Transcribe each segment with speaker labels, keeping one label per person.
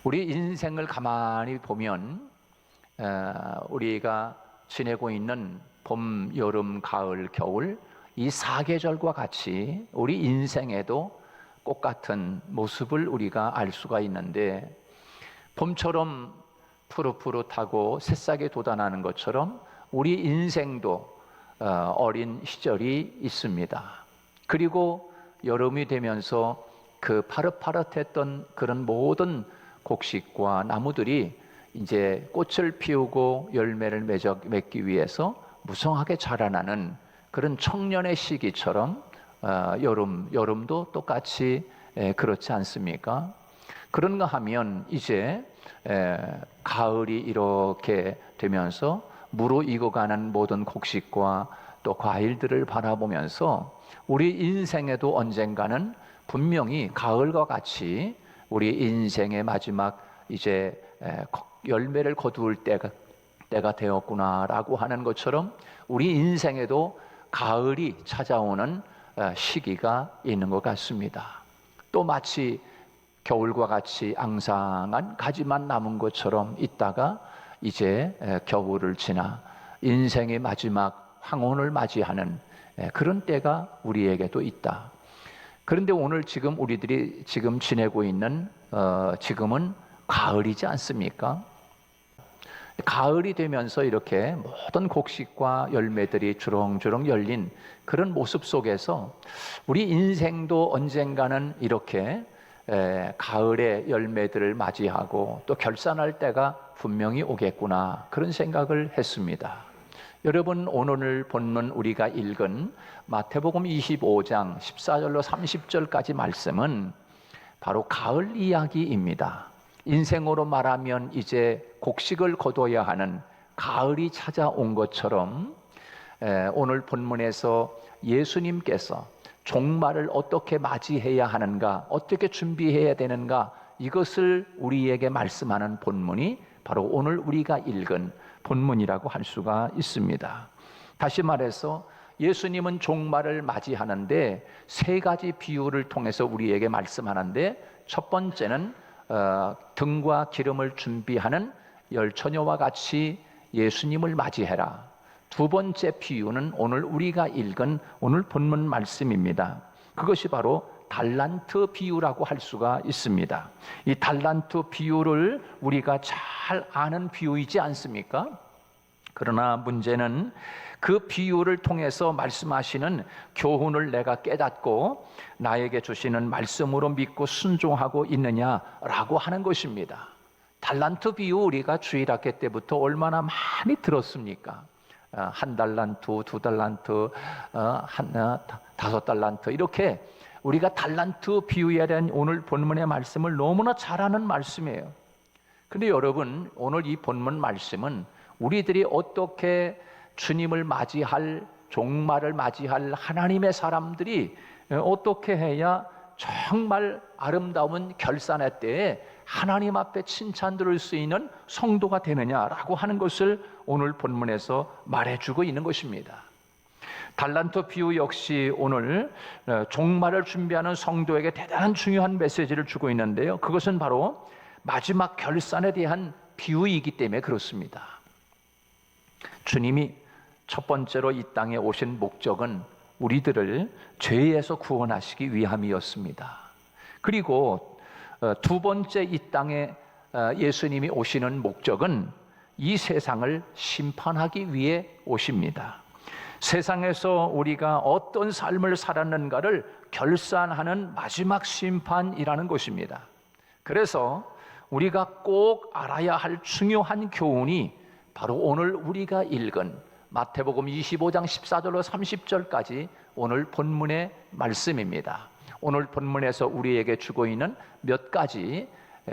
Speaker 1: 우리 인생을 가만히 보면 우리가 지내고 있는 봄, 여름, 가을, 겨울 이 사계절과 같이 우리 인생에도 똑같은 모습을 우리가 알 수가 있는데, 봄처럼 푸릇푸릇하고 새싹이 돋아나는 것처럼 우리 인생도 어린 시절이 있습니다. 그리고 여름이 되면서 그 파릇파릇했던 그런 모든 곡식과 나무들이 이제 꽃을 피우고 열매를 맺기 위해서 무성하게 자라나는 그런 청년의 시기처럼 여름도 똑같이 그렇지 않습니까? 그런가 하면 이제 가을이 이렇게 되면서 무르익어가는 모든 곡식과 또 과일들을 바라보면서 우리 인생에도 언젠가는 분명히 가을과 같이 우리 인생의 마지막 이제 열매를 거두을 때가 되었구나라고 하는 것처럼 우리 인생에도 가을이 찾아오는 시기가 있는 것 같습니다. 또 마치 겨울과 같이 앙상한 가지만 남은 것처럼 있다가 이제 겨울을 지나 인생의 마지막 황혼을 맞이하는 그런 때가 우리에게도 있다. 그런데 오늘 지금 우리들이 지금 지내고 있는 지금은 가을이지 않습니까? 가을이 되면서 이렇게 모든 곡식과 열매들이 주렁주렁 열린 그런 모습 속에서 우리 인생도 언젠가는 이렇게 가을의 열매들을 맞이하고 또 결산할 때가 분명히 오겠구나, 그런 생각을 했습니다. 여러분, 오늘 본문 우리가 읽은 마태복음 25장 14절로 30절까지 말씀은 바로 가을 이야기입니다. 인생으로 말하면 이제 곡식을 거둬야 하는 가을이 찾아온 것처럼 오늘 본문에서 예수님께서 종말을 어떻게 맞이해야 하는가, 어떻게 준비해야 되는가, 이것을 우리에게 말씀하는 본문이 바로 오늘 우리가 읽은 본문이라고 할 수가 있습니다. 다시 말해서 예수님은 종말을 맞이하는데 세 가지 비유를 통해서 우리에게 말씀하는데, 첫 번째는 등과 기름을 준비하는 열처녀와 같이 예수님을 맞이해라. 두 번째 비유는 오늘 우리가 읽은 오늘 본문 말씀입니다. 그것이 바로 달란트 비유라고 할 수가 있습니다. 이 달란트 비유를 우리가 잘 아는 비유이지 않습니까? 그러나 문제는 그 비유를 통해서 말씀하시는 교훈을 내가 깨닫고 나에게 주시는 말씀으로 믿고 순종하고 있느냐라고 하는 것입니다. 달란트 비유 우리가 주일학교 때부터 얼마나 많이 들었습니까? 한 달란트, 두 달란트, 다섯 달란트, 이렇게 우리가 달란트 비유에 대한 오늘 본문의 말씀을 너무나 잘 아는 말씀이에요. 그런데 여러분, 오늘 이 본문 말씀은 우리들이 어떻게 주님을 맞이할, 종말을 맞이할 하나님의 사람들이 어떻게 해야 정말 아름다운 결산의 때에 하나님 앞에 칭찬 들을 수 있는 성도가 되느냐라고 하는 것을 오늘 본문에서 말해주고 있는 것입니다. 달란트 비유 역시 오늘 종말을 준비하는 성도에게 대단한 중요한 메시지를 주고 있는데요, 그것은 바로 마지막 결산에 대한 비유이기 때문에 그렇습니다. 주님이 첫 번째로 이 땅에 오신 목적은 우리들을 죄에서 구원하시기 위함이었습니다. 그리고 두 번째 이 땅에 예수님이 오시는 목적은 이 세상을 심판하기 위해 오십니다. 세상에서 우리가 어떤 삶을 살았는가를 결산하는 마지막 심판이라는 것입니다. 그래서 우리가 꼭 알아야 할 중요한 교훈이 바로 오늘 우리가 읽은 마태복음 25장 14절로 30절까지 오늘 본문의 말씀입니다. 오늘 본문에서 우리에게 주고 있는 몇 가지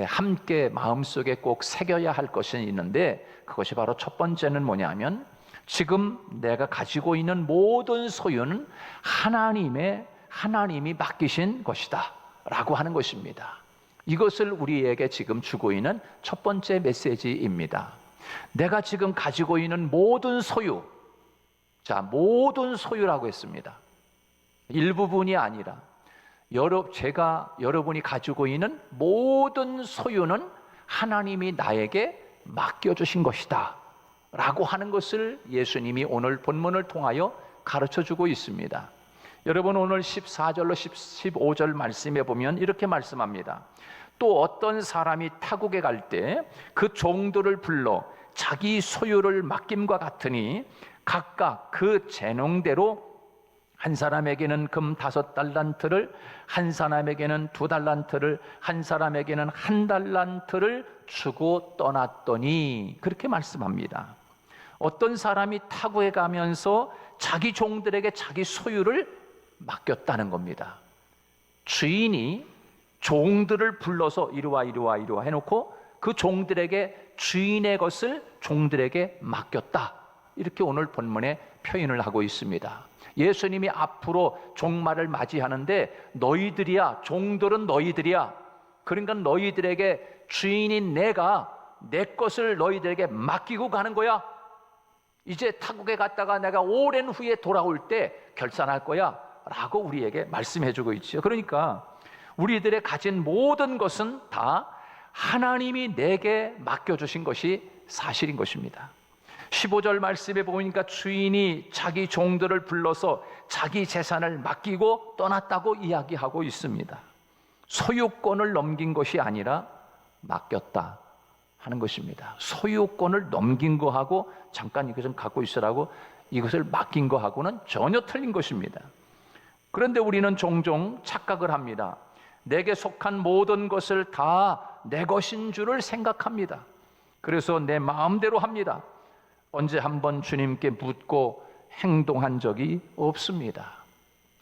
Speaker 1: 함께 마음속에 꼭 새겨야 할 것이 있는데, 그것이 바로 첫 번째는 뭐냐면, 지금 내가 가지고 있는 모든 소유는 하나님이 맡기신 것이다 라고 하는 것입니다. 이것을 우리에게 지금 주고 있는 첫 번째 메시지입니다. 내가 지금 가지고 있는 모든 소유, 모든 소유라고 했습니다. 일부분이 아니라 여러분이 가지고 있는 모든 소유는 하나님이 나에게 맡겨주신 것이다 라고 하는 것을 예수님이 오늘 본문을 통하여 가르쳐주고 있습니다. 여러분, 오늘 14절로 15절 말씀에 보면 이렇게 말씀합니다. 또 어떤 사람이 타국에 갈 때 그 종들을 불러 자기 소유를 맡김과 같으니 각각 그 재능대로 한 사람에게는 금 5달란트를, 한 사람에게는 2달란트를, 한 사람에게는 1달란트를 주고 떠났더니, 그렇게 말씀합니다. 어떤 사람이 타국에 가면서 자기 종들에게 자기 소유를 맡겼다는 겁니다. 주인이 종들을 불러서 이리와 이리와 이리와 해놓고 그 종들에게 주인의 것을 종들에게 맡겼다, 이렇게 오늘 본문에 표현을 하고 있습니다. 예수님이 앞으로 종말을 맞이하는데 너희들이야, 종들은 너희들이야, 그러니까 너희들에게 주인인 내가 내 것을 너희들에게 맡기고 가는 거야. 이제 타국에 갔다가 내가 오랜 후에 돌아올 때 결산할 거야 라고 우리에게 말씀해 주고 있죠. 그러니까 우리들의 가진 모든 것은 다 하나님이 내게 맡겨주신 것이 사실인 것입니다. 15절 말씀에 보니까 주인이 자기 종들을 불러서 자기 재산을 맡기고 떠났다고 이야기하고 있습니다. 소유권을 넘긴 것이 아니라 맡겼다 하는 것입니다. 소유권을 넘긴 거하고 잠깐 이것 좀 갖고 있으라고 이것을 맡긴 거하고는 전혀 틀린 것입니다. 그런데 우리는 종종 착각을 합니다. 내게 속한 모든 것을 다 내 것인 줄을 생각합니다. 그래서 내 마음대로 합니다. 언제 한번 주님께 묻고 행동한 적이 없습니다.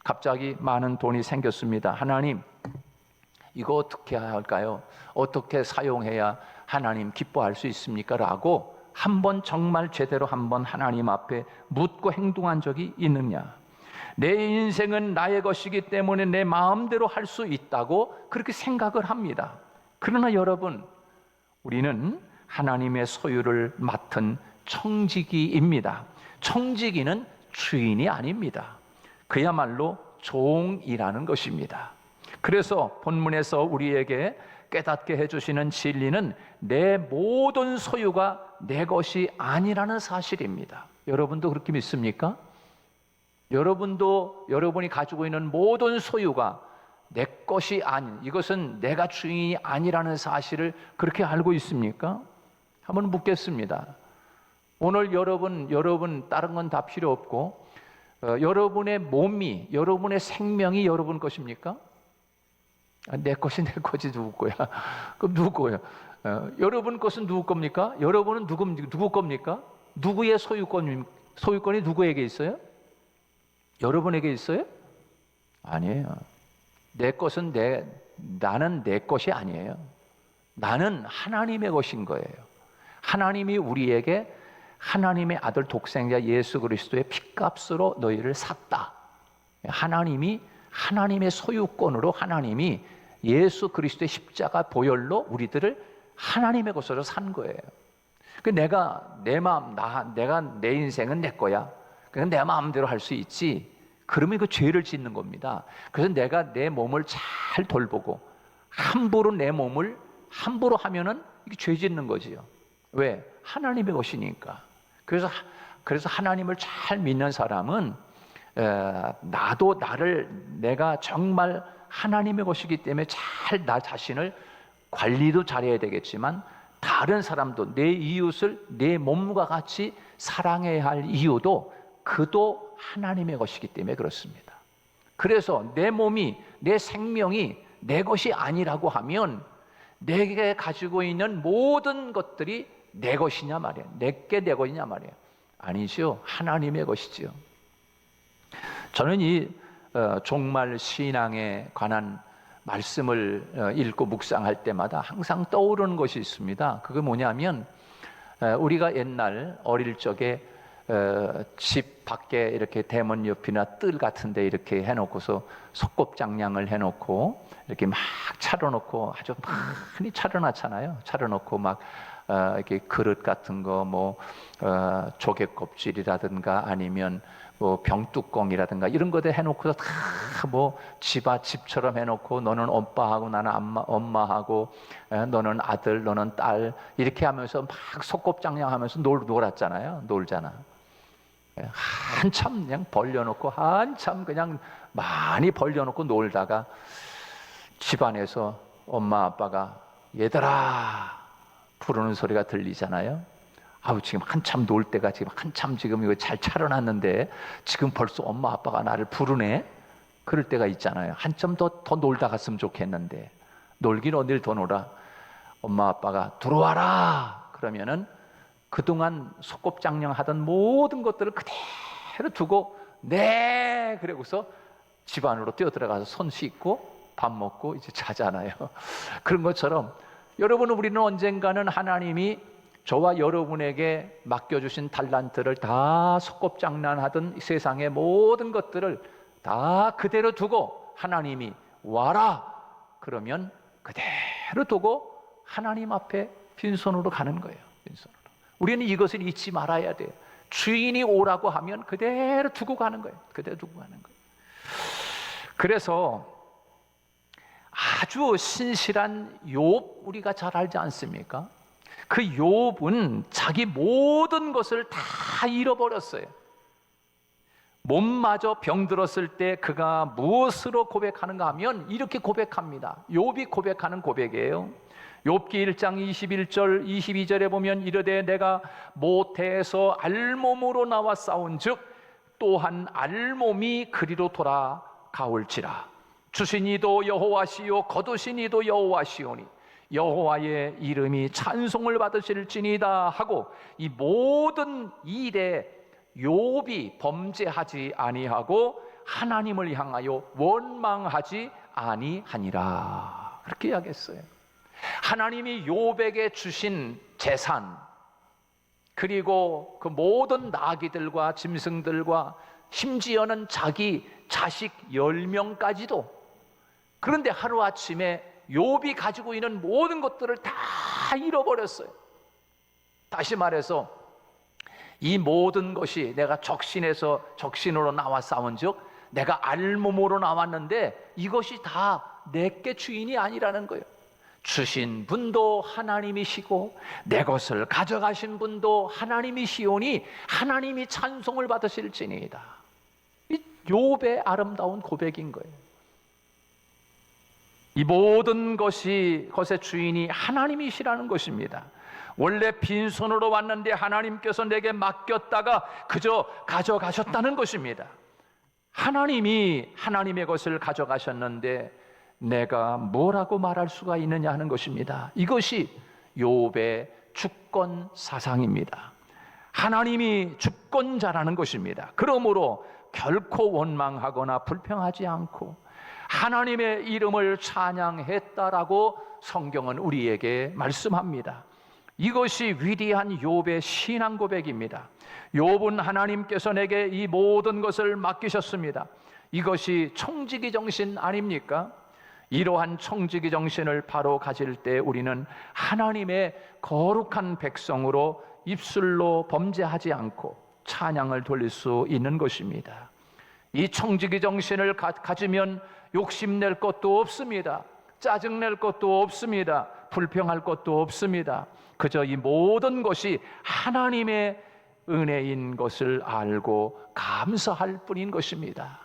Speaker 1: 갑자기 많은 돈이 생겼습니다. 하나님, 이거 어떻게 해야 할까요? 어떻게 사용해야 하나님 기뻐할 수 있습니까? 라고 한번 정말 제대로 한번 하나님 앞에 묻고 행동한 적이 있느냐? 내 인생은 나의 것이기 때문에 내 마음대로 할 수 있다고 그렇게 생각을 합니다. 그러나 여러분, 우리는 하나님의 소유를 맡은 청지기입니다. 청지기는 주인이 아닙니다. 그야말로 종이라는 것입니다. 그래서 본문에서 우리에게 깨닫게 해주시는 진리는 내 모든 소유가 내 것이 아니라는 사실입니다. 여러분도 그렇게 믿습니까? 여러분이 가지고 있는 모든 소유가 내 것이 아닌, 이것은 내가 주인이 아니라는 사실을 그렇게 알고 있습니까? 한번 묻겠습니다. 오늘 여러분 다른 건 다 필요 없고 여러분의 몸이, 여러분의 생명이 여러분 것입니까? 내 것이 내 거지 누구 거야? 그럼 누구 거예요? 여러분 것은 누구 겁니까? 여러분은 누구 겁니까? 누구의 소유권이 누구에게 있어요? 여러분에게 있어요? 아니에요. 내 것은 나는 내 것이 아니에요. 나는 하나님의 것인 거예요. 하나님이 우리에게 하나님의 아들 독생자 예수 그리스도의 핏값으로 너희를 샀다. 하나님이 하나님의 소유권으로, 하나님이 예수 그리스도의 십자가 보혈로 우리들을 하나님의 것으로 산 거예요. 내가 내 인생은 내 거야. 그냥 내 마음대로 할 수 있지. 그러면 그 죄를 짓는 겁니다. 그래서 내가 내 몸을 잘 돌보고 함부로 내 몸을 함부로 하면은 이게 죄 짓는 거지요. 왜? 하나님의 것이니까. 그래서 하나님을 잘 믿는 사람은 내가 정말 하나님의 것이기 때문에 잘 나 자신을 관리도 잘해야 되겠지만 다른 사람도 내 이웃을 내 몸과 같이 사랑해야 할 이유도 그도 하나님의 것이기 때문에 그렇습니다. 그래서 내 몸이, 내 생명이 내 것이 아니라고 하면 내게 가지고 있는 모든 것들이 내 것이냐 말이에요. 내게 내 것이냐 말이에요. 아니죠. 하나님의 것이지요. 저는 이 종말 신앙에 관한 말씀을 읽고 묵상할 때마다 항상 떠오르는 것이 있습니다. 그게 뭐냐면 우리가 옛날 어릴 적에 집 밖에 이렇게 대문 옆이나 뜰 같은 데 이렇게 해놓고서 소꿉장량을 해놓고 이렇게 막 차려놓고 아주 많이 차려놨잖아요. 차려놓고 막 이렇게 그릇 같은 거, 조개 껍질이라든가 아니면 뭐 병뚜껑이라든가 이런 거들 해놓고서 다 뭐 집처럼 해놓고 너는 오빠하고 나는 엄마하고 너는 아들 너는 딸 이렇게 하면서 막 속곱장량하면서 놀았잖아요. 놀잖아. 한참 그냥 벌려놓고 한참 그냥 많이 벌려놓고 놀다가 집안에서 엄마 아빠가 얘들아 부르는 소리가 들리잖아요. 아우 지금 한참 놀 때가 지금 한참 지금 이거 잘 차려놨는데 지금 벌써 엄마 아빠가 나를 부르네. 그럴 때가 있잖아요. 한참 더 놀다 갔으면 좋겠는데 놀긴 어딜 더 놀아. 엄마 아빠가 들어와라 그러면은 그동안 속곱장량하던 모든 것들을 그대로 두고 네 그러고서 집 안으로 뛰어들어가서 손 씻고 밥 먹고 이제 자잖아요. 그런 것처럼 여러분 우리는 언젠가는 하나님이 저와 여러분에게 맡겨주신 달란트를 다 속곱장난하던 세상의 모든 것들을 다 그대로 두고 하나님이 와라 그러면 그대로 두고 하나님 앞에 빈손으로 가는 거예요. 빈손으로. 우리는 이것을 잊지 말아야 돼요. 주인이 오라고 하면 그대로 두고 가는 거예요. 그대로 두고 가는 거예요. 그래서 아주 신실한 욥 우리가 잘 알지 않습니까? 그 욥은 자기 모든 것을 다 잃어버렸어요. 몸마저 병들었을 때 그가 무엇으로 고백하는가 하면 이렇게 고백합니다. 욥이 고백하는 고백이에요. 욥기 1장 21절 22절에 보면 이르되 내가 모태에서 알몸으로 나와 싸운즉 또한 알몸이 그리로 돌아가올지라. 주신 이도 여호와시요 거두신 이도 여호와시오니 여호와의 이름이 찬송을 받으실지니다 하고 이 모든 일에 욥이 범죄하지 아니하고 하나님을 향하여 원망하지 아니하니라 그렇게 이야기했어요. 하나님이 욥에게 주신 재산 그리고 그 모든 나귀들과 짐승들과 심지어는 자기 자식 10명까지도 그런데 하루아침에 욥이 가지고 있는 모든 것들을 다 잃어버렸어요. 다시 말해서 이 모든 것이 내가 적신으로 나와 싸운즉 내가 알몸으로 나왔는데 이것이 다 내게 주인이 아니라는 거예요. 주신 분도 하나님이시고 내 것을 가져가신 분도 하나님이시오니 하나님이 찬송을 받으실지니이다. 이 욥의 아름다운 고백인 거예요. 이 모든 것의 주인이 하나님이시라는 것입니다. 원래 빈손으로 왔는데 하나님께서 내게 맡겼다가 그저 가져가셨다는 것입니다. 하나님이 하나님의 것을 가져가셨는데 내가 뭐라고 말할 수가 있느냐 하는 것입니다. 이것이 욥의 주권 사상입니다. 하나님이 주권자라는 것입니다. 그러므로 결코 원망하거나 불평하지 않고 하나님의 이름을 찬양했다라고 성경은 우리에게 말씀합니다. 이것이 위대한 욥의 신앙 고백입니다. 욥은 하나님께서 내게 이 모든 것을 맡기셨습니다. 이것이 청지기 정신 아닙니까? 이러한 청지기 정신을 바로 가질 때 우리는 하나님의 거룩한 백성으로 입술로 범죄하지 않고 찬양을 돌릴 수 있는 것입니다. 이 청지기 정신을 가지면 욕심낼 것도 없습니다. 짜증낼 것도 없습니다. 불평할 것도 없습니다. 그저 이 모든 것이 하나님의 은혜인 것을 알고 감사할 뿐인 것입니다.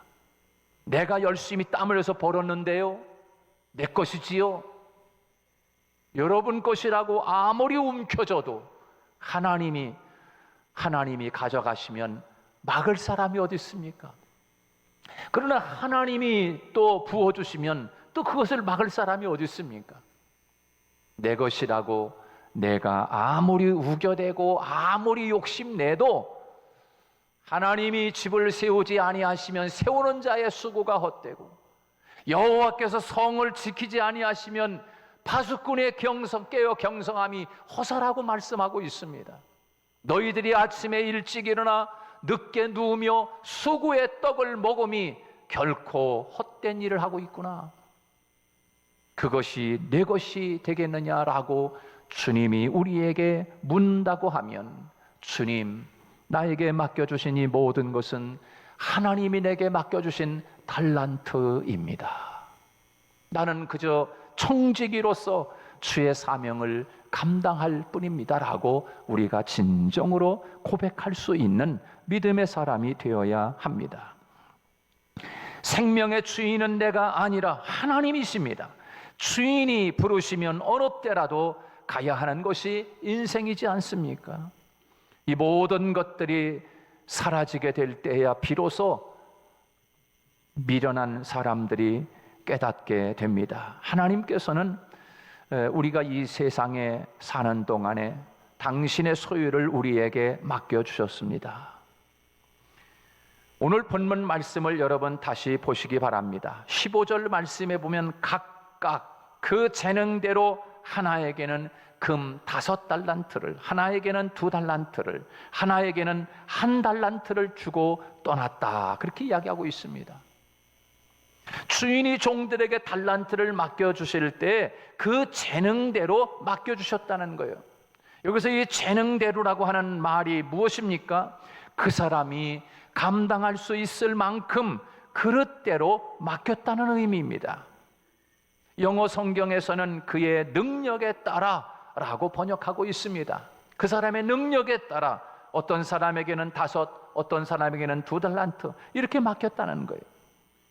Speaker 1: 내가 열심히 땀을 흘려서 벌었는데요, 내 것이지요. 여러분 것이라고 아무리 움켜져도 하나님이 가져가시면 막을 사람이 어디 있습니까? 그러나 하나님이 또 부어주시면 또 그것을 막을 사람이 어디 있습니까? 내 것이라고 내가 아무리 우겨대고 아무리 욕심내도 하나님이 집을 세우지 아니하시면 세우는 자의 수고가 헛되고 여호와께서 성을 지키지 아니하시면 파수꾼의 경성함이 허사라고 말씀하고 있습니다. 너희들이 아침에 일찍 일어나 늦게 누우며 수구의 떡을 먹음이 결코 헛된 일을 하고 있구나. 그것이 내 것이 되겠느냐라고 주님이 우리에게 묻는다고 하면, 주님, 나에게 맡겨주신 이 모든 것은 하나님이 내게 맡겨주신 달란트입니다. 나는 그저 청지기로서 주의 사명을 감당할 뿐입니다 라고 우리가 진정으로 고백할 수 있는 믿음의 사람이 되어야 합니다. 생명의 주인은 내가 아니라 하나님이십니다. 주인이 부르시면 어느 때라도 가야 하는 것이 인생이지 않습니까? 이 모든 것들이 사라지게 될 때야 비로소 미련한 사람들이 깨닫게 됩니다. 하나님께서는 우리가 이 세상에 사는 동안에 당신의 소유를 우리에게 맡겨주셨습니다. 오늘 본문 말씀을 여러분 다시 보시기 바랍니다. 15절 말씀에 보면 각각 그 재능대로 하나에게는 금 5달란트를, 하나에게는 2달란트를, 하나에게는 1달란트를 주고 떠났다, 그렇게 이야기하고 있습니다. 주인이 종들에게 달란트를 맡겨주실 때 그 재능대로 맡겨주셨다는 거예요. 여기서 이 재능대로라고 하는 말이 무엇입니까? 그 사람이 감당할 수 있을 만큼 그릇대로 맡겼다는 의미입니다. 영어 성경에서는 그의 능력에 따라 라고 번역하고 있습니다. 그 사람의 능력에 따라 어떤 사람에게는 5, 어떤 사람에게는 2달란트 이렇게 맡겼다는 거예요.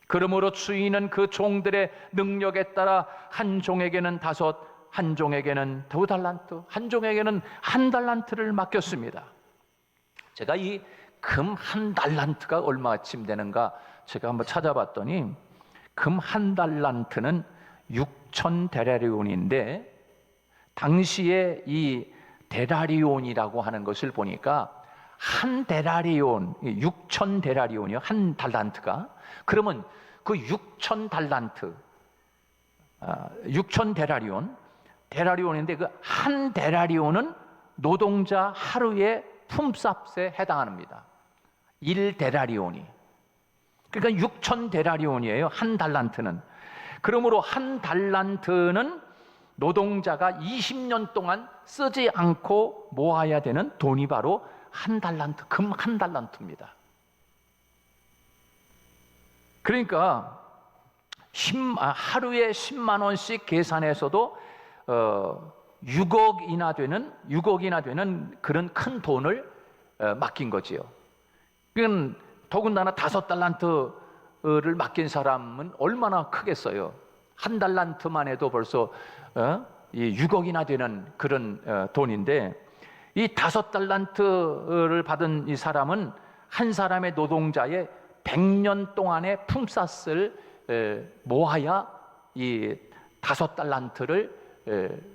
Speaker 1: 그러므로 주인은 그 종들의 능력에 따라 한 종에게는 5, 한 종에게는 2달란트, 한 종에게는 1달란트를 맡겼습니다. 제가 이 금 1달란트가 얼마쯤 되는가 제가 한번 찾아봤더니 금 1달란트는 6,000데나리온인데 당시에 이 데나리온이라고 하는 것을 보니까 한 데나리온, 6,000데나리온이요, 한 달란트가. 그러면 그 6,000달란트, 6,000데나리온, 데나리온인데 그 한 데나리온은 노동자 하루의 품삯에 해당합니다. 1데나리온이. 그러니까 6,000데나리온이에요, 한 달란트는. 그러므로 한 달란트는 노동자가 20년 동안 쓰지 않고 모아야 되는 돈이 바로 한 달란트, 금 1달란트입니다. 그러니까 하루에 10만 원씩 계산해서도 6억이나 되는 그런 큰 돈을 맡긴 거지요. 그건 더군다나 5달란트를 맡긴 사람은 얼마나 크겠어요. 한 달란트만 해도 벌써 6억이나 되는 그런 돈인데, 이 5달란트를 받은 이 사람은 한 사람의 노동자의 100년 동안의 품삯을 모아야 이 5달란트를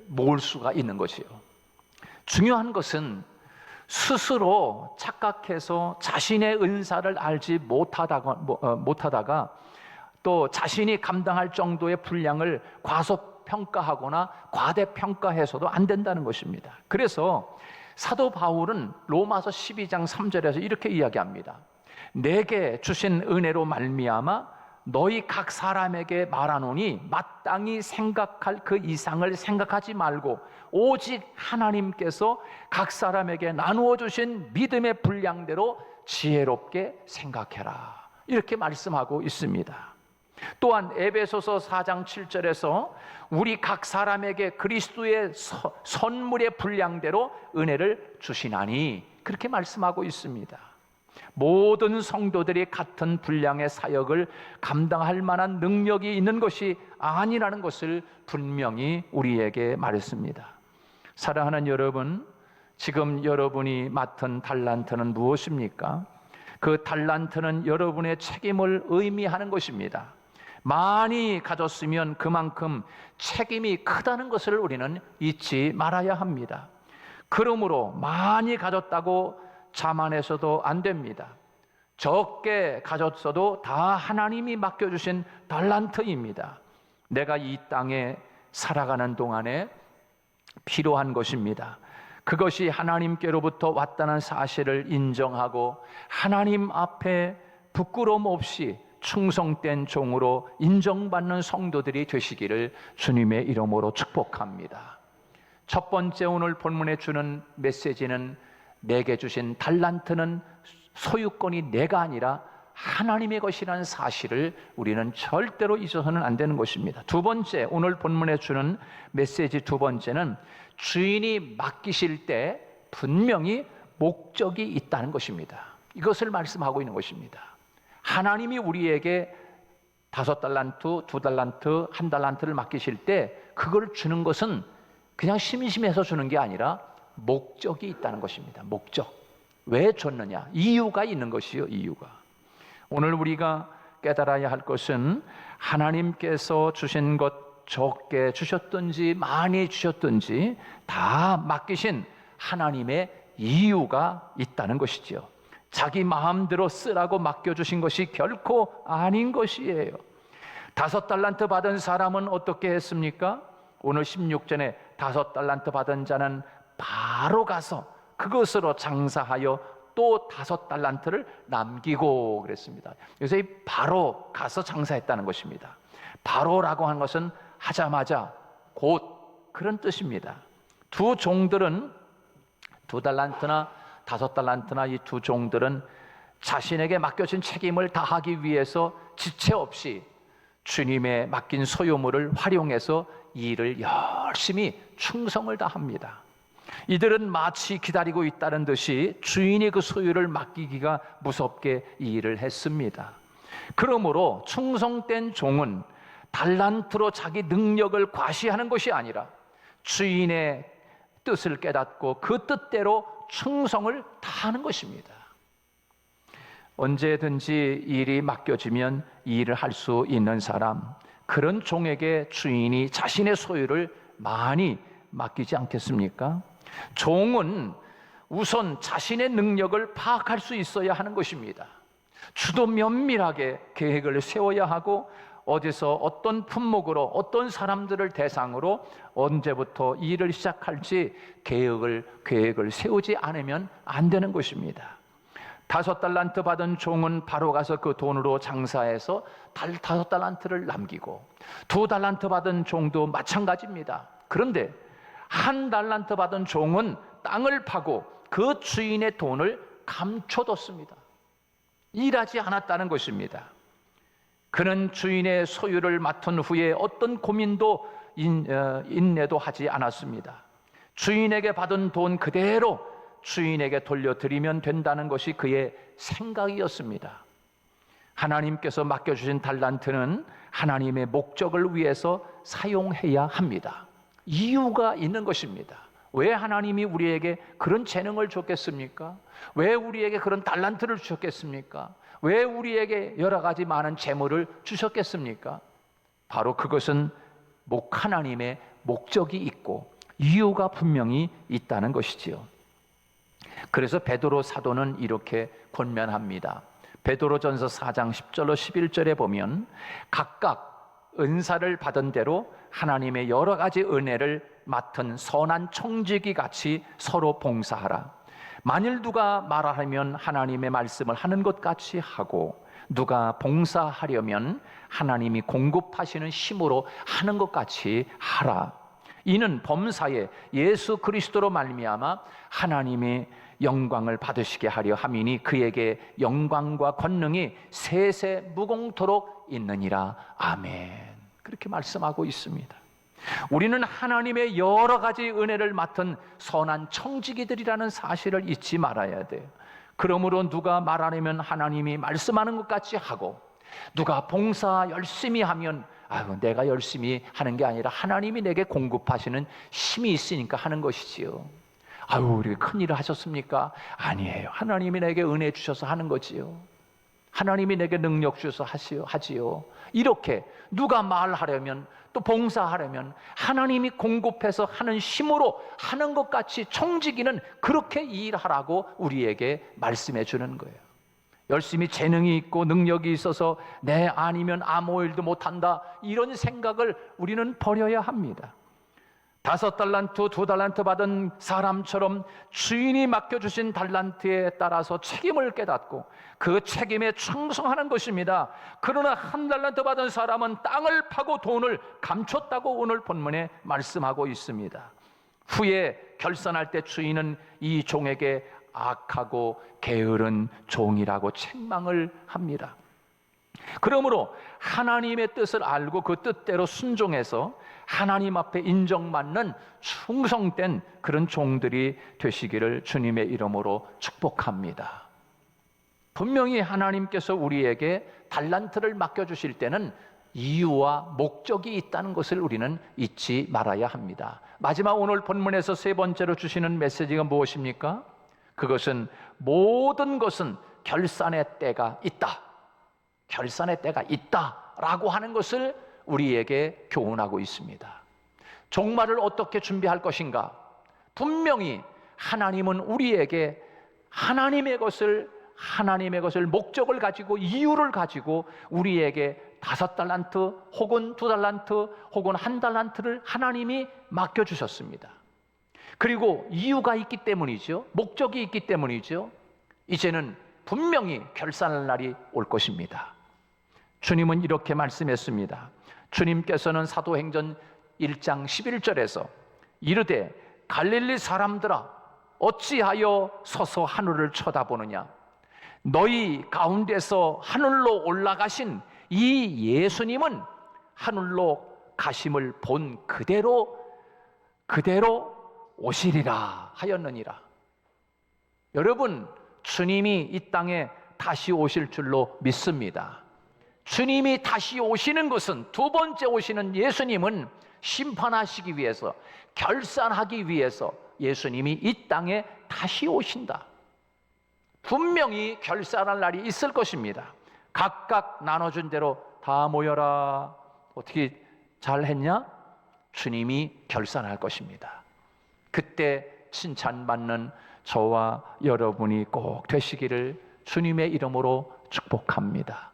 Speaker 1: 모을 수가 있는 것이요. 중요한 것은 스스로 착각해서 자신의 은사를 알지 못하다가 또 자신이 감당할 정도의 분량을 과소평가하거나 과대평가해서도 안 된다는 것입니다. 그래서 사도 바울은 로마서 12장 3절에서 이렇게 이야기합니다. 내게 주신 은혜로 말미암아 너희 각 사람에게 말하노니 마땅히 생각할 그 이상을 생각하지 말고 오직 하나님께서 각 사람에게 나누어 주신 믿음의 분량대로 지혜롭게 생각해라, 이렇게 말씀하고 있습니다. 또한 에베소서 4장 7절에서 우리 각 사람에게 그리스도의 선물의 분량대로 은혜를 주시나니, 그렇게 말씀하고 있습니다. 모든 성도들이 같은 분량의 사역을 감당할 만한 능력이 있는 것이 아니라는 것을 분명히 우리에게 말했습니다. 사랑하는 여러분, 지금 여러분이 맡은 달란트는 무엇입니까? 그 달란트는 여러분의 책임을 의미하는 것입니다. 많이 가졌으면 그만큼 책임이 크다는 것을 우리는 잊지 말아야 합니다. 그러므로 많이 가졌다고 자만해서도 안 됩니다. 적게 가졌어도 다 하나님이 맡겨주신 달란트입니다. 내가 이 땅에 살아가는 동안에 필요한 것입니다. 그것이 하나님께로부터 왔다는 사실을 인정하고 하나님 앞에 부끄러움 없이 충성된 종으로 인정받는 성도들이 되시기를 주님의 이름으로 축복합니다. 첫 번째 오늘 본문에 주는 메시지는 내게 주신 달란트는 소유권이 내가 아니라 하나님의 것이라는 사실을 우리는 절대로 잊어서는 안 되는 것입니다. 두 번째, 오늘 본문에 주는 메시지 두 번째는 주인이 맡기실 때 분명히 목적이 있다는 것입니다. 이것을 말씀하고 있는 것입니다. 하나님이 우리에게 5달란트, 2달란트, 1달란트를 맡기실 때 그걸 주는 것은 그냥 심심해서 주는 게 아니라 목적이 있다는 것입니다. 목적. 왜 줬느냐? 이유가 있는 것이요, 이유가. 오늘 우리가 깨달아야 할 것은 하나님께서 주신 것 적게 주셨든지 많이 주셨든지 다 맡기신 하나님의 이유가 있다는 것이죠. 자기 마음대로 쓰라고 맡겨주신 것이 결코 아닌 것이에요. 5달란트 받은 사람은 어떻게 했습니까? 오늘 16절에 5달란트 받은 자는 바로 가서 그것으로 장사하여 또 5달란트를 남기고 그랬습니다. 그래서 이 바로 가서 장사했다는 것입니다. 바로라고 하는 것은 하자마자 곧 그런 뜻입니다. 두 종들은 2달란트나 5달란트나 이 두 종들은 자신에게 맡겨진 책임을 다하기 위해서 지체 없이 주님의 맡긴 소유물을 활용해서 일을 열심히 충성을 다합니다. 이들은 마치 기다리고 있다는 듯이 주인이 그 소유를 맡기기가 무섭게 이 일을 했습니다. 그러므로 충성된 종은 달란트로 자기 능력을 과시하는 것이 아니라 주인의 뜻을 깨닫고 그 뜻대로 충성을 다하는 것입니다. 언제든지 일이 맡겨지면 이 일을 할 수 있는 사람, 그런 종에게 주인이 자신의 소유를 많이 맡기지 않겠습니까? 종은 우선 자신의 능력을 파악할 수 있어야 하는 것입니다. 주도 면밀하게 계획을 세워야 하고 어디서 어떤 품목으로 어떤 사람들을 대상으로 언제부터 일을 시작할지 계획을 세우지 않으면 안 되는 것입니다. 5달란트 받은 종은 바로 가서 그 돈으로 장사해서 5달란트를 남기고 2달란트 받은 종도 마찬가지입니다. 그런데 1달란트 받은 종은 땅을 파고 그 주인의 돈을 감춰뒀습니다. 일하지 않았다는 것입니다. 그는 주인의 소유를 맡은 후에 어떤 고민도 인내도 하지 않았습니다. 주인에게 받은 돈 그대로 주인에게 돌려드리면 된다는 것이 그의 생각이었습니다. 하나님께서 맡겨주신 달란트는 하나님의 목적을 위해서 사용해야 합니다. 이유가 있는 것입니다. 왜 하나님이 우리에게 그런 재능을 줬겠습니까? 왜 우리에게 그런 달란트를 주셨겠습니까? 왜 우리에게 여러 가지 많은 재물을 주셨겠습니까? 바로 그것은 하나님의 목적이 있고 이유가 분명히 있다는 것이지요. 그래서 베드로 사도는 이렇게 권면합니다. 베드로전서 4장 10절로 11절에 보면 각각 은사를 받은 대로 하나님의 여러 가지 은혜를 맡은 선한 청지기 같이 서로 봉사하라. 만일 누가 말하려면 하나님의 말씀을 하는 것 같이 하고 누가 봉사하려면 하나님이 공급하시는 힘으로 하는 것 같이 하라. 이는 범사에 예수 그리스도로 말미암아 하나님의 영광을 받으시게 하려 함이니 그에게 영광과 권능이 세세 무공토록 있느니라. 아멘. 그렇게 말씀하고 있습니다. 우리는 하나님의 여러 가지 은혜를 맡은 선한 청지기들이라는 사실을 잊지 말아야 돼요. 그러므로 누가 말하려면 하나님이 말씀하는 것 같이 하고 누가 봉사 열심히 하면 내가 열심히 하는 게 아니라 하나님이 내게 공급하시는 힘이 있으니까 하는 것이지요. 우리 큰일을 하셨습니까? 아니에요. 하나님이 내게 은혜 주셔서 하는 거지요. 하나님이 내게 능력 주셔서 하지요. 이렇게 누가 말하려면 또 봉사하려면 하나님이 공급해서 하는 힘으로 하는 것 같이 청지기는 그렇게 일하라고 우리에게 말씀해 주는 거예요. 열심히 재능이 있고 능력이 있어서 내 아니면 아무 일도 못한다, 이런 생각을 우리는 버려야 합니다. 5달란트, 2달란트 받은 사람처럼 주인이 맡겨주신 달란트에 따라서 책임을 깨닫고 그 책임에 충성하는 것입니다. 그러나 1달란트 받은 사람은 땅을 파고 돈을 감췄다고 오늘 본문에 말씀하고 있습니다. 후에 결산할 때 주인은 이 종에게 악하고 게으른 종이라고 책망을 합니다. 그러므로 하나님의 뜻을 알고 그 뜻대로 순종해서 하나님 앞에 인정받는 충성된 그런 종들이 되시기를 주님의 이름으로 축복합니다. 분명히 하나님께서 우리에게 달란트를 맡겨주실 때는 이유와 목적이 있다는 것을 우리는 잊지 말아야 합니다. 마지막 오늘 본문에서 세 번째로 주시는 메시지가 무엇입니까? 그것은 모든 것은 결산의 때가 있다. 결산의 때가 있다라고 하는 것을 우리에게 교훈하고 있습니다. 종말을 어떻게 준비할 것인가? 분명히 하나님은 우리에게 하나님의 것을 목적을 가지고 이유를 가지고 우리에게 5달란트 혹은 2달란트 혹은 1달란트를 하나님이 맡겨주셨습니다. 그리고 이유가 있기 때문이죠. 목적이 있기 때문이죠. 이제는 분명히 결산할 날이 올 것입니다. 주님은 이렇게 말씀했습니다. 주님께서는 사도행전 1장 11절에서 이르되 갈릴리 사람들아 어찌하여 서서 하늘을 쳐다보느냐? 너희 가운데서 하늘로 올라가신 이 예수님은 하늘로 가심을 본 그대로 오시리라 하였느니라. 여러분, 주님이 이 땅에 다시 오실 줄로 믿습니다. 주님이 다시 오시는 것은, 두 번째 오시는 예수님은 심판하시기 위해서, 결산하기 위해서 예수님이 이 땅에 다시 오신다. 분명히 결산할 날이 있을 것입니다. 각각 나눠준 대로 다 모여라. 어떻게 잘했냐? 주님이 결산할 것입니다. 그때 칭찬받는 저와 여러분이 꼭 되시기를 주님의 이름으로 축복합니다.